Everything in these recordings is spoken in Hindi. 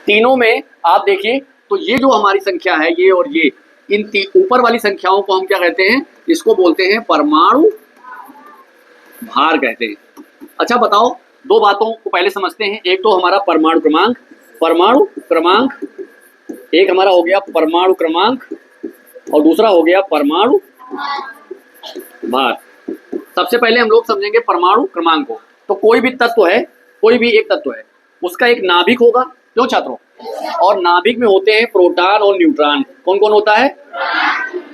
तीनों में आप देखिए तो ये जो हमारी संख्या है, ये और ये, इन ऊपर वाली संख्याओं को हम क्या कहते हैं? इसको बोलते हैं परमाणु भार कहते हैं। अच्छा बताओ, दो बातों को पहले समझते हैं। एक तो हमारा परमाणु क्रमांक, एक हमारा हो गया परमाणु क्रमांक और दूसरा हो गया परमाणु भार। सबसे पहले हम लोग समझेंगे परमाणु क्रमांक को। तो कोई भी तत्व है, कोई भी एक तत्व है, उसका एक नाभिक होगा, क्यों छात्रों? और नाभिक में होते हैं प्रोटॉन और न्यूट्रॉन। कौन कौन होता है?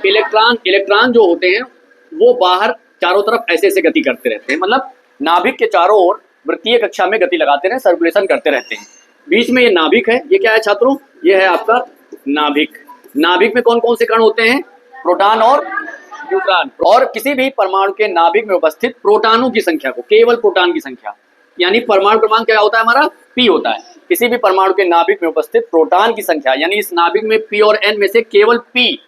इलेक्ट्रॉन जो होते हैं वो बाहर चारों तरफ ऐसे ऐसे गति करते रहते हैं, मतलब नाभिक के चारों ओर वृत्तीय कक्षा में गति लगाते रहे, सर्कुलेशन करते रहते हैं। बीच में ये नाभिक है, ये क्या है छात्रों? ये है आपका नाभिक। नाभिक में कौन कौन से कण होते हैं? प्रोटॉन और न्यूट्रॉन। और किसी भी परमाणु के नाभिक में उपस्थित प्रोटॉनों की संख्या को, केवल प्रोटॉन की संख्या, यानी परमाणु क्रमांक क्या होता है हमारा? पी होता है। किसी भी परमाणु के नाभिक में उपस्थित प्रोटॉन की संख्या, यानी इस नाभिक में पी और एन में से केवल पी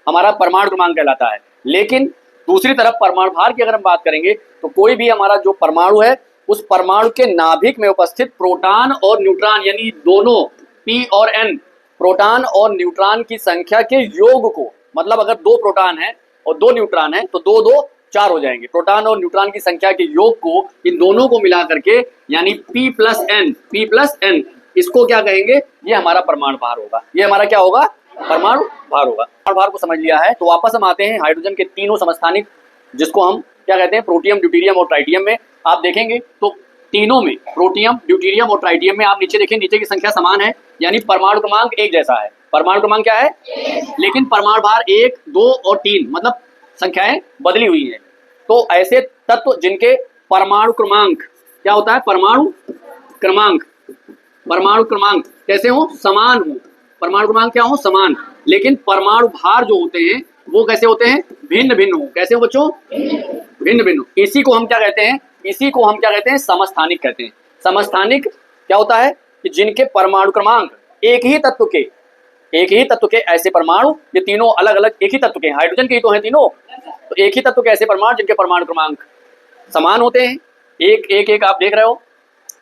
हमारा परमाणु क्रमांक कहलाता है। लेकिन दूसरी तरफ परमाणु भार की अगर हम बात करेंगे तो कोई भी हमारा जो परमाणु है, उस परमाणु के नाभिक में उपस्थित प्रोटॉन और न्यूट्रॉन, यानी दोनों पी और एन, प्रोटॉन और न्यूट्रॉन की संख्या के योग को, मतलब अगर दो प्रोटॉन है और दो न्यूट्रॉन है तो दो दो चार हो जाएंगे। प्रोटॉन और न्यूट्रॉन की संख्या के योग को, इन दोनों को मिला करके, यानी P प्लस N, इसको क्या कहेंगे? ये हमारा परमाणु भार होगा। ये हमारा क्या होगा? परमाणु भार होगा। परमाणु भार को समझ लिया है तो वापस हम आते हैं हाइड्रोजन के तीनों समस्थानिक, जिसको हम क्या कहते हैं? प्रोटियम, ड्यूटेरियम और ट्राइटियम में। आप देखेंगे तो तीनों में, प्रोटियम, ड्यूटेरियम और ट्राइटियम में, आप नीचे देखें, नीचे की संख्या समान है, यानी परमाणु क्रमांक एक जैसा है। परमाणु क्रमांक क्या है? लेकिन परमाणु भार 1, 2 और 3, मतलब संख्याएं बदली हुई हैं। तो ऐसे तत्व जिनके परमाणु क्रमांक क्या होता है? परमाणु क्रमांक कैसे हो? समान हो। परमाणु क्रमांक क्या हो? समान। लेकिन परमाणु भार जो होते हैं वो कैसे होते हैं? भिन्न भिन्न हो। कैसे हो बच्चों? भिन्न भिन्न। इसी को हम क्या कहते हैं? समस्थानिक कहते हैं। समस्थानिक क्या होता है? कि जिनके परमाणु क्रमांक एक ही तत्व के ऐसे परमाणु, ये तीनों अलग अलग एक ही तत्व के, हाइड्रोजन के ही तो हैं तीनों, तो एक ही तत्व के ऐसे परमाणु जिनके परमाणु क्रमांक समान होते हैं, एक आप देख रहे हो,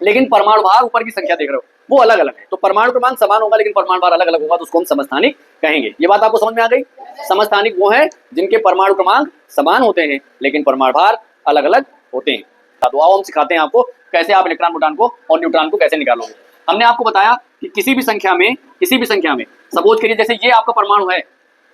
लेकिन परमाणु भार ऊपर की संख्या देख रहे हो वो अलग अलग है। तो परमाणु क्रमांक समान होगा लेकिन परमाणु भार अलग अलग होगा, तो उसको हम समस्थानिक कहेंगे। ये बात आपको समझ में आ गई? समस्थानिक वो है जिनके परमाणु क्रमांक समान होते हैं लेकिन परमाणु भार अलग अलग होते हैं। तो आओ हम सिखाते हैं आपको कैसे आप इलेक्ट्रॉन, प्रोटॉन को और न्यूट्रॉन को कैसे निकालोगे। हमने आपको बताया कि किसी भी संख्या में सपोज करिए जैसे ये आपका परमाणु है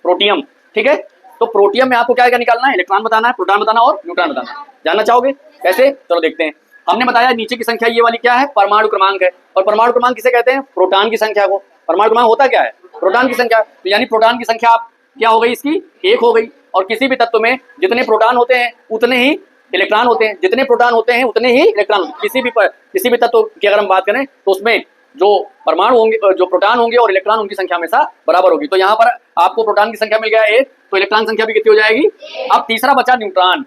प्रोटियम, ठीक है? तो प्रोटियम में आपको क्या क्या निकालना है? इलेक्ट्रॉन बताना है, प्रोटॉन बताना और न्यूट्रॉन बताना। जानना चाहोगे कैसे? चलो देखते हैं। हमने बताया नीचे की संख्या ये वाली क्या है? परमाणु क्रमांक है। और परमाणु क्रमांक किसे कहते हैं? प्रोटॉन की संख्या को। परमाणु क्रमांक होता क्या है? प्रोटॉन की संख्या। तो यानी प्रोटॉन की संख्या आप क्या हो गई? इसकी एक हो गई। और किसी भी तत्व में जितने प्रोटॉन होते हैं उतने ही इलेक्ट्रॉन होते हैं, जितने प्रोटॉन होते हैं उतने ही इलेक्ट्रॉन होते हैं। किसी भी तत्व की अगर हम बात करें तो उसमें जो परमाणु होंगे, जो प्रोटॉन होंगे और इलेक्ट्रॉन उनकी संख्या हमेशा बराबर होगी। तो यहाँ पर आपको प्रोटॉन की संख्या मिल गया 1, तो इलेक्ट्रॉन संख्या भी कितनी हो जाएगी? अब तीसरा बचा न्यूट्रॉन।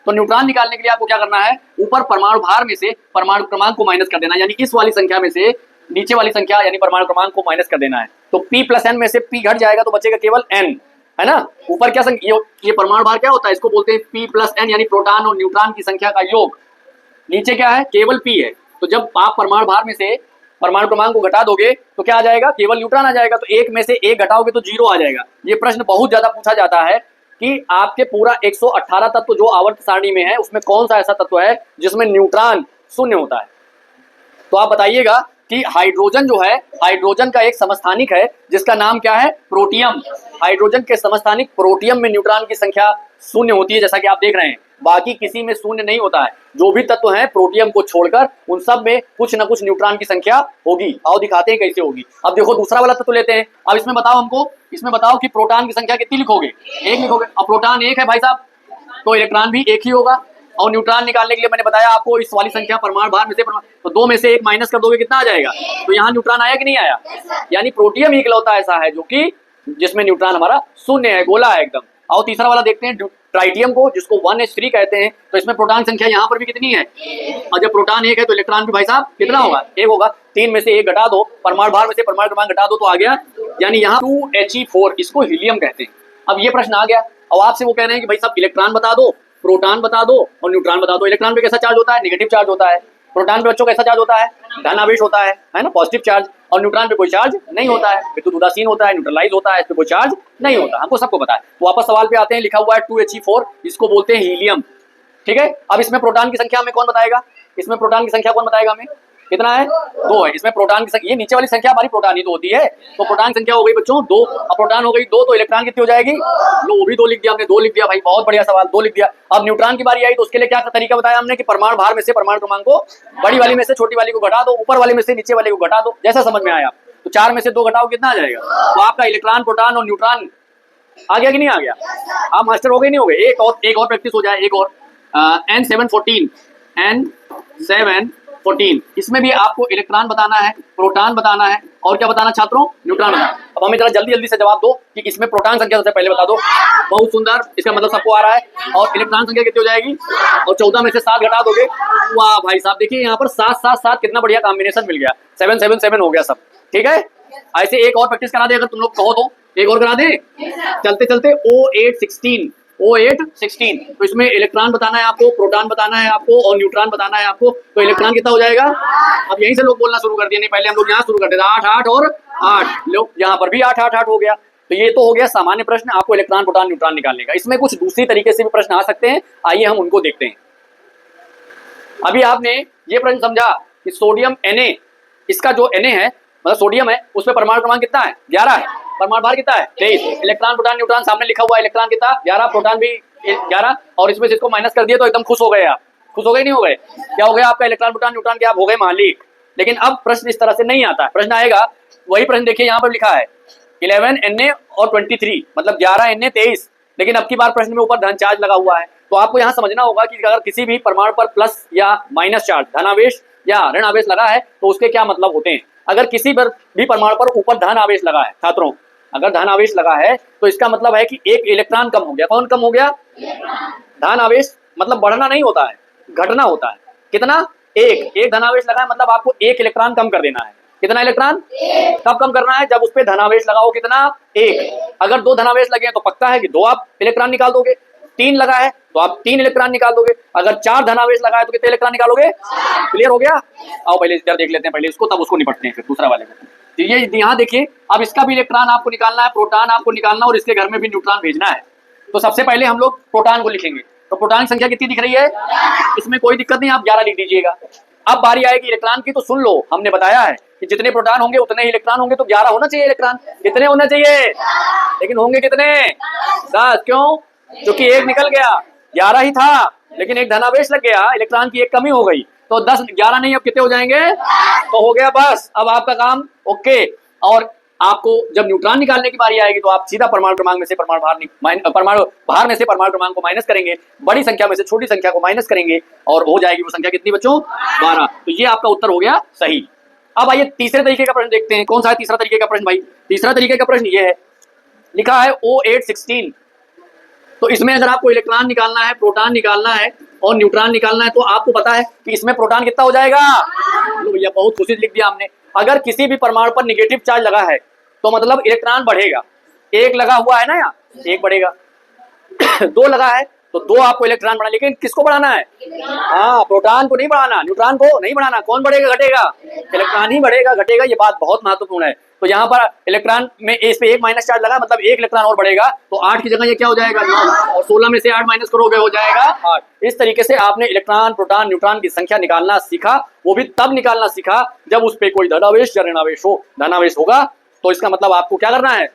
तो न्यूट्रॉन निकालने के लिए आपको क्या करना है? ऊपर परमाणु भार में से परमाणु क्रमांक को माइनस कर देना, यानी इस वाली संख्या में से नीचे वाली संख्या यानी परमाणु क्रमांक को माइनस कर देना है। तो P प्लस N में से P घट जाएगा तो बचेगा केवल N, है ना? ऊपर क्या संख्या, ये परमाणु भार क्या होता है? इसको बोलते हैं P प्लस N, यानी प्रोटॉन और न्यूट्रॉन की संख्या का योग। नीचे क्या है? केवल P है। तो जब आप परमाणु भार में से परमाणु क्रमांक को घटा दोगे तो क्या आ जाएगा? केवल न्यूट्रॉन आ जाएगा। तो एक में से एक घटाओगे तो 0 आ जाएगा। ये प्रश्न बहुत ज्यादा पूछा जाता है कि आपके पूरा 118 तत्व जो आवर्त सारणी में है उसमें कौन सा ऐसा तत्व है जिसमें न्यूट्रॉन 0 होता है? तो आप बताइएगा कि हाइड्रोजन जो है, हाइड्रोजन का एक समस्थानिक है जिसका नाम क्या है? प्रोटियम। हाइड्रोजन के समस्थानिक प्रोटियम में न्यूट्रॉन की संख्या 0 होती है, जैसा कि आप देख रहे हैं। बाकी किसी में 0 नहीं होता है। जो भी तत्व हैं प्रोटियम को छोड़कर उन सब में कुछ न कुछ न्यूट्रॉन की संख्या होगी। आओ दिखाते हैं कैसे होगी। अब देखो दूसरा वाला तत्व लेते हैं। अब इसमें बताओ हमको, इसमें बताओ कि प्रोटॉन की संख्या कितनी लिखोगे? 1 लिखोगे। अब प्रोटॉन 1 है भाई साहब, तो इलेक्ट्रॉन भी 1 ही होगा। और न्यूट्रॉन निकालने के लिए मैंने बताया आपको इस वाली संख्या परमाणु भार में से तो 2 में से 1 माइनस कर दोगे, कितना आ जाएगा? तो यहाँ न्यूट्रॉन आया कि नहीं आया? यानी प्रोटियम ही इकलौता ऐसा है जो कि जिसमें न्यूट्रॉन हमारा 0 है, गोला है एकदम। आओ तीसरा वाला देखते हैं, ट्राइटियम को, जिसको 1s3 कहते हैं। तो इसमें प्रोटॉन संख्या यहाँ पर भी कितनी है? और जब प्रोटॉन 1 है तो इलेक्ट्रॉन भी भाई साहब कितना होगा? 1 होगा। 3 में से 1 घटा दो, परमाणु भार में से परमाणु क्रमांक घटा दो तो आ गया, यानी यहाँ 2He4, इसको हीलियम कहते हैं। अब ये प्रश्न आ गया, अब आपसे वो कह रहे हैं कि भाई साहब इलेक्ट्रॉन बता दो, प्रोटॉन बता दो और न्यूट्रॉन बता दो। इलेक्ट्रॉन पे कैसा चार्ज होता है? नेगेटिव चार्ज होता है। प्रोटॉन पे बच्चों कैसा चार्ज होता है? धन आवेश होता है ना, पॉजिटिव चार्ज। और न्यूट्रॉन पे कोई चार्ज नहीं होता है, विद्युत उदासीन होता है, न्यूट्रलाइज होता है, इस पे कोई चार्ज नहीं होता, हमको सबको पता है। तो वापस सवाल पे आते हैं, लिखा हुआ है 2He4, इसको बोलते हैं हीलियम, ठीक है। अब इसमें प्रोटॉन की संख्या हमें कौन बताएगा, इसमें प्रोटॉन की संख्या कौन बताएगा हमें, कितना है, 2 है। इसमें प्रोटॉन की संख्या, ये नीचे वाली संख्या हमारी प्रोटॉन ही तो होती है, तो प्रोटॉन की संख्या हो गई बच्चों 2, अब प्रोटॉन हो गई 2, तो इलेक्ट्रॉन कितनी हो जाएगी, लो वो भी 2 लिख दिया हमने, 2 लिख दिया भाई, बहुत बढ़िया सवाल, 2 लिख दिया। अब न्यूट्रॉन की बारी आई तो उसके लिए क्या तरीका बताया हमने कि परमाणु भार में से परमाणु क्रमांक को बड़ी वाली में से छोटी वाली को घटा दो, ऊपर वाले में से नीचे वाले को घटा दो, जैसा समझ में आया। तो 4 में से 2 घटाओ कितना आ जाएगा, तो आपका इलेक्ट्रॉन, प्रोटॉन और न्यूट्रॉन आ गया कि नहीं आ गया, आप मास्टर हो गए नहीं हो गए। एक और प्रैक्टिस हो जाए, एक और N714, N714, इसमें भी आपको इलेक्ट्रॉन बताना है, प्रोटॉन बताना है और क्या बताना छात्रों, न्यूट्रॉन बताना। अब हमें जरा जल्दी जल्दी से जवाब दो कि इसमें प्रोटॉन संख्या सबसे पहले बता दो। बहुत सुंदर, इसका मतलब सबको आ रहा है। और इलेक्ट्रॉन संख्या कितनी हो जाएगी, और 14 में से 7 घटा दोगे, वाह भाई साहब देखिए यहाँ पर 7 7 7 कितना बढ़िया कॉम्बिनेशन मिल गया, 7 7 7 हो गया सब, ठीक है। ऐसे एक और प्रैक्टिस करा दे अगर तुम लोग कहो तो, एक और करा दे चलते चलते। O816, तो इसमें इलेक्ट्रॉन बताना है आपको, प्रोटॉन बताना है आपको और न्यूट्रॉन बताना है आपको। तो इलेक्ट्रॉन कितना हो जाएगा, अब यहीं से लोग बोलना शुरू कर दिए, नहीं पहले हम लोग यहाँ शुरू करते थे 8 8 और 8, लोग यहाँ पर भी 8 8 8 हो गया। तो ये तो हो गया सामान्य प्रश्न, आपको इलेक्ट्रॉन, प्रोटॉन, न्यूट्रॉन निकालने का। इसमें कुछ दूसरी तरीके से भी प्रश्न आ सकते हैं, आइए हम उनको देखते हैं। अभी आपने ये प्रश्न समझा कि सोडियम Na, इसका जो Na है मतलब सोडियम है, उसमें परमाणु क्रमांक कितना है, 11 है, परमाणु भार कितना है, 23। इलेक्ट्रॉन, प्रोटॉन, न्यूट्रॉन सामने लिखा हुआ है, इलेक्ट्रॉन कितना 11, प्रोटॉन भी 11, और इसमें से इसको माइनस कर दिया तो एकदम खुश हो गए आप, खुश हो गए नहीं हो गए, क्या हो गया आपका इलेक्ट्रॉन, प्रोटॉन, न्यूट्रॉन के आप हो गए मालिक। लेकिन अब प्रश्न इस तरह से नहीं आता है, प्रश्न आएगा वही प्रश्न, देखिए यहाँ पर लिखा है 11 Na और 23, मतलब 11 Na 23, लेकिन अब की बार प्रश्न में ऊपर धन चार्ज लगा हुआ है। तो आपको यहाँ समझना होगा कि अगर किसी भी परमाणु पर प्लस या माइनस चार्ज, धनावेश या ऋण आवेश लगा है तो उसके क्या मतलब होते हैं। अगर किसी पर भी परमाणु पर ऊपर धन आवेश लगा है छात्रों, अगर धन आवेश लगा है तो इसका मतलब है कि एक इलेक्ट्रॉन कम हो गया। कौन कम हो गया, धन आवेश, मतलब बढ़ना नहीं होता है, घटना होता है। कितना, एक धनावेश लगा है, मतलब आपको 1 इलेक्ट्रॉन कम कर देना है। कितना इलेक्ट्रॉन, कब कम करना है, जब उस पर धनावेश लगा हो, कितना, 1। अगर 2 धनावेश लगे हैं तो पक्का है कि 2 आप इलेक्ट्रॉन निकाल दोगे। 3 लगा है तो आप 3 इलेक्ट्रॉन निकाल दोगे। अगर 4 धनावेश लगा है तो कितने इलेक्ट्रॉन निकालोगे, क्लियर हो गया। आओ पहले इधर देख लेते हैं पहले इसको, तब उसको निपटते हैं फिर दूसरा वाले को। तो ये यहाँ देखिए, अब इसका भी इलेक्ट्रॉन आपको निकालना है, प्रोटॉन आपको निकालना और इसके घर में भी न्यूट्रॉन भेजना है। तो सबसे पहले हम लोग प्रोटॉन को लिखेंगे। तो प्रोटॉन की संख्या कितनी दिख रही है, इसमें कोई दिक्कत नहीं, आप 11 लिख दीजिएगा। अब बारी आएगी इलेक्ट्रॉन की, तो सुन लो, हमने बताया है कि जितने प्रोटॉन होंगे उतने ही इलेक्ट्रॉन होंगे, तो 11 होना चाहिए इलेक्ट्रॉन। कितने होना चाहिए, लेकिन होंगे कितने, 10। क्यों, क्योंकि 1 निकल गया, 11 ही था लेकिन 1 धनावेश लग गया, इलेक्ट्रॉन की 1 कमी हो गई, तो 10 11 नहीं, अब कितने हो जाएंगे, तो हो गया बस, अब आपका काम ओके। और आपको जब न्यूट्रॉन निकालने की बारी आएगी तो आप सीधा परमाणु क्रमांक में से परमाणु भार में से परमाणु क्रमांक को माइनस करेंगे, बड़ी संख्या में से छोटी संख्या को माइनस करेंगे और हो जाएगी वो संख्या कितनी बच्चों, 12। तो ये आपका उत्तर हो गया सही। अब आइए तीसरे तरीके का प्रश्न देखते हैं। कौन सा है तीसरा तरीके का प्रश्न भाई, तीसरा तरीके का प्रश्न ये है, लिखा है O816। तो इसमें अगर आपको इलेक्ट्रॉन निकालना है, प्रोटॉन निकालना है और न्यूट्रॉन निकालना है, तो आपको पता है कि इसमें प्रोटॉन कितना हो जाएगा, लो भैया बहुत खुशी लिख दिया हमने। अगर किसी भी परमाणु पर निगेटिव चार्ज लगा है तो मतलब इलेक्ट्रॉन बढ़ेगा, 1 लगा हुआ है ना यहाँ, 1 बढ़ेगा 2 लगा है तो 2 आपको इलेक्ट्रॉन बढ़ाना, लेकिन किसको बढ़ाना है, हाँ प्रोटॉन को नहीं बढ़ाना, न्यूट्रॉन को नहीं बढ़ाना। कौन बढ़ेगा घटेगा, इलेक्ट्रॉन ही बढ़ेगा घटेगा, ये बात बहुत महत्वपूर्ण है। तो यहाँ पर इलेक्ट्रॉन में इस पे 1 माइनस चार्ज लगा, मतलब 1 इलेक्ट्रॉन और बढ़ेगा, तो 8 की जगह ये क्या हो जाएगा 9, और 16 में से 8 माइनस करोगे हो जाएगा 8। इस तरीके से आपने इलेक्ट्रॉन, प्रोटॉन, न्यूट्रॉन की संख्या निकालना सीखा, वो भी तब निकालना सीखा जब उस पर कोई धनावेश या ऋणावेश हो। धनावेश होगा तो इसका मतलब आपको क्या करना है,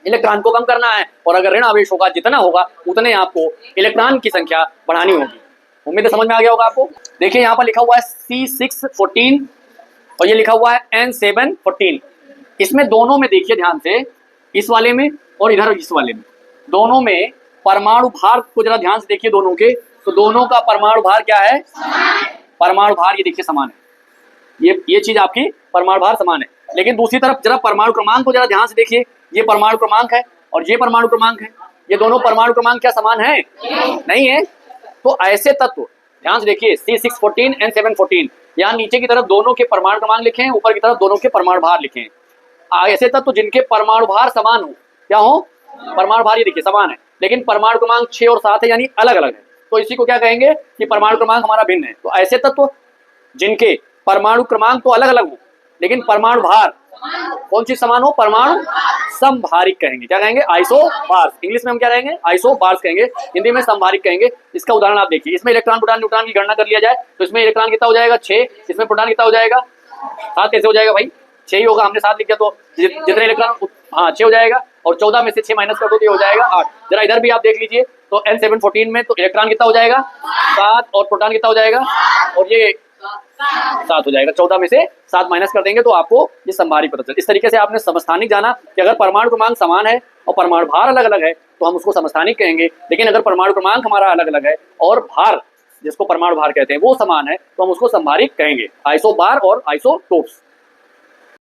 इलेक्ट्रॉन को कम करना है, और अगर ऋण आवेश होगा जितना होगा उतने आपको इलेक्ट्रॉन की संख्या बढ़ानी होगी। उम्मीद है समझ में आ गया होगा आपको। देखिए यहाँ पर लिखा हुआ है C614 और ये लिखा हुआ है N714। इसमें दोनों में देखिए ध्यान से, इस वाले में और इधर इस वाले में, दोनों में परमाणु भार को जरा ध्यान से देखिए दोनों के, तो दोनों का परमाणु भार क्या है, परमाणु भार ये देखिए समान है, ये चीज आपकी परमाणु भार समान है। लेकिन दूसरी तरफ जरा परमाणु क्रमांक को जरा ध्यान से देखिए, ये परमाणु क्रमांक है और ये परमाणु क्रमांक है, ये दोनों परमाणु क्रमांक क्या समान है, नहीं है। तो ऐसे तत्व ध्यान से देखिए, C614 N714, यहाँ नीचे की तरफ दोनों के परमाणु क्रमांक लिखे हैं, ऊपर की तरफ दोनों के परमाणु भार लिखे हैं। ऐसे तत्व जिनके परमाणु भार समान हो, क्या हो, परमाणु भार ये देखिए समान है, लेकिन परमाणु क्रमांक 6 और 7 है, यानी अलग अलग है, तो इसी को क्या कहेंगे कि परमाणु क्रमांक हमारा भिन्न है। तो ऐसे तत्व जिनके परमाणु क्रमांक तो अलग अलग हो लेकिन परमाणु भार कौन चीज समान हो, परमाणु समभारिक कहेंगे। क्या कहेंगे, आइसोबार्स। इंग्लिश में हम क्या कहेंगे, आइसोबार्स कहेंगे, हिंदी में समभारिक कहेंगे। इसका उदाहरण आप देखिए, इसमें इलेक्ट्रॉन प्रोटॉन न्यूट्रॉन की गणना कर लिया जाए तो इसमें इलेक्ट्रॉन कितना हो जाएगा 6, इसमें प्रोटॉन कितना हो जाएगा 7। कैसे हो जाएगा भाई, 6 ही होगा, हमने 7 लिख दिया तो जितने इलेक्ट्रॉन, हाँ 6 हो जाएगा, और 14 में से 6 माइनस कर दो तो ये हो जाएगा 8। जरा इधर भी आप देख लीजिए तो N714 में तो इलेक्ट्रॉन कितना हो जाएगा 7 और प्रोटॉन कितना हो जाएगा, और ये 7 हो जाएगा। 14 में से 7 माइनस कर देंगे तो आपको ये समभारिक पता चले। इस तरीके से आपने समस्थानिक जाना कि अगर परमाणु क्रमांक समान है और परमाणु भार अलग अलग है तो हम उसको समस्थानिक कहेंगे, लेकिन अगर परमाणु क्रमांक हमारा अलग अलग है और भार, जिसको परमाणु भार कहते हैं, वो समान है तो हम उसको समभारिक कहेंगे, आइसोबार और आइसोटोप्स।